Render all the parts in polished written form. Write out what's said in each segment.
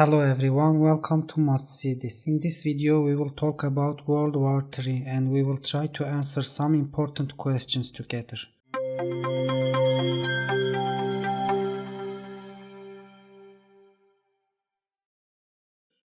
Hello everyone, welcome to Must See This. In this video we will talk about World War III and we will try to answer some important questions together.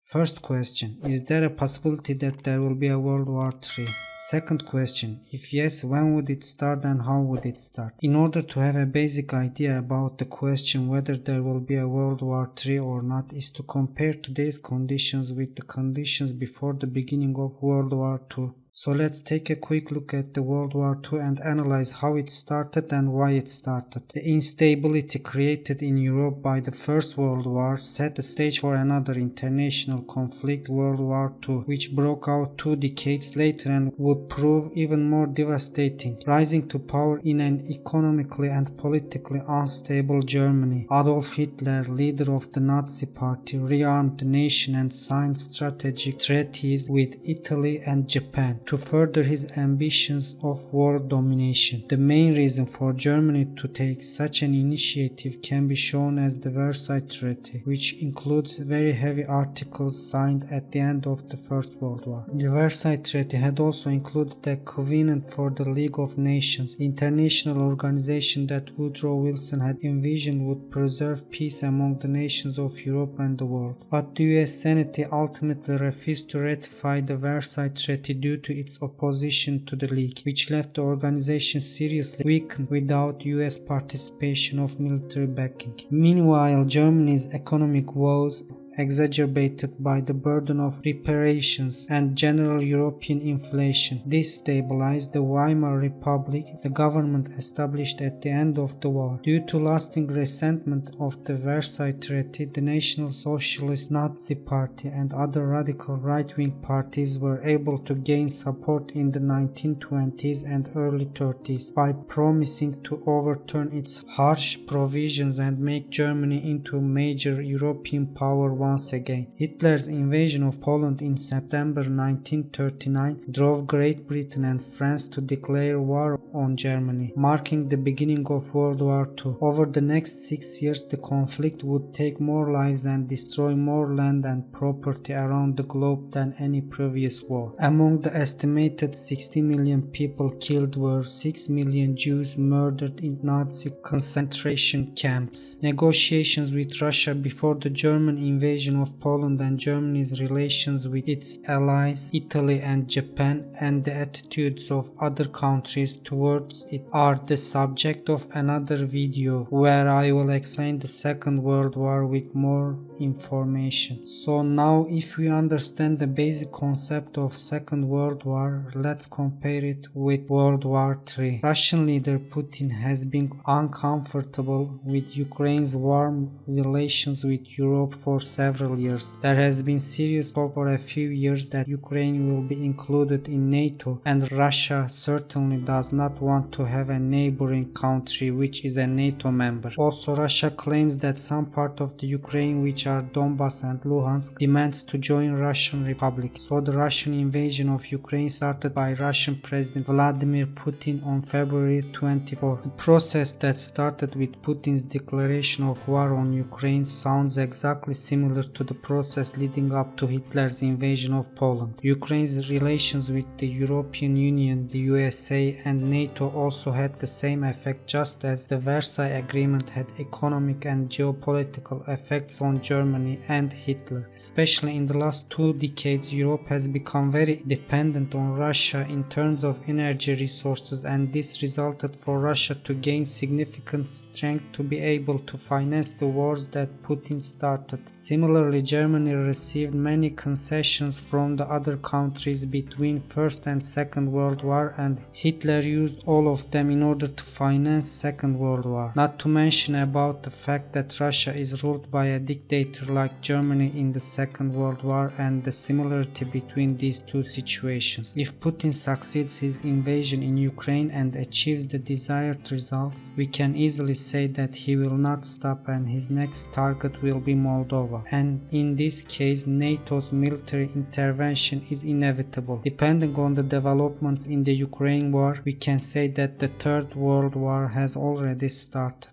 First question, is there a possibility that there will be a World War III? Second question, if yes, when would it start and how would it start? In order to have a basic idea about the question whether there will be a World War III or not is to compare today's conditions with the conditions before the beginning of World War II. So let's take a quick look at the World War II and analyze how it started and why it started. The instability created in Europe by the First World War set the stage for another international conflict, World War II, which broke out 2 decades later and would prove even more devastating. Rising to power in an economically and politically unstable Germany, Adolf Hitler, leader of the Nazi Party, rearmed the nation and signed strategic treaties with Italy and Japan to further his ambitions of world domination. The main reason for Germany to take such an initiative can be shown as the Versailles Treaty, which includes very heavy articles signed at the end of the First World War. The Versailles Treaty had also included a covenant for the League of Nations, the international organization that Woodrow Wilson had envisioned would preserve peace among the nations of Europe and the world. But the US Senate ultimately refused to ratify the Versailles Treaty due to its opposition to the League, which left the organization seriously weakened without US participation of military backing. Meanwhile, Germany's economic woes, exacerbated by the burden of reparations and general European inflation, destabilized the Weimar Republic, the government established at the end of the war. Due to lasting resentment of the Versailles Treaty, the National Socialist Nazi Party and other radical right-wing parties were able to gain support in the 1920s and early 30s by promising to overturn its harsh provisions and make Germany into a major European power once again. Hitler's invasion of Poland in September 1939 drove Great Britain and France to declare war on Germany, marking the beginning of World War II. Over the next 6 years, the conflict would take more lives and destroy more land and property around the globe than any previous war. Among the estimated 60 million people killed were 6 million Jews murdered in Nazi concentration camps. Negotiations with Russia before the German invasion of Poland and Germany's relations with its allies, Italy and Japan, and the attitudes of other countries towards it are the subject of another video where I will explain the Second World War with more information. So now, if we understand the basic concept of Second World War, let's compare it with World War III. Russian leader Putin has been uncomfortable with Ukraine's warm relations with Europe for several years. There has been serious talk for a few years that Ukraine will be included in NATO, and Russia certainly does not want to have a neighboring country which is a NATO member. Also, Russia claims that some part of the Ukraine, which are Donbass and Luhansk, demands to join Russian Republic. So the Russian invasion of Ukraine started by Russian President Vladimir Putin on February 24. The process that started with Putin's declaration of war on Ukraine sounds exactly similar to the process leading up to Hitler's invasion of Poland. Ukraine's relations with the European Union, the USA and NATO also had the same effect, just as the Versailles Agreement had economic and geopolitical effects on Germany and Hitler. Especially in the last 2 decades, Europe has become very dependent on Russia in terms of energy resources, and this resulted for Russia to gain significant strength to be able to finance the wars that Putin started. Similarly, Germany received many concessions from the other countries between First and Second World War, and Hitler used all of them in order to finance Second World War. Not to mention about the fact that Russia is ruled by a dictator like Germany in the Second World War and the similarity between these two situations. If Putin succeeds his invasion in Ukraine and achieves the desired results, we can easily say that he will not stop and his next target will be Moldova. And in this case, NATO's military intervention is inevitable. Depending on the developments in the Ukraine war, we can say that the Third World War has already started.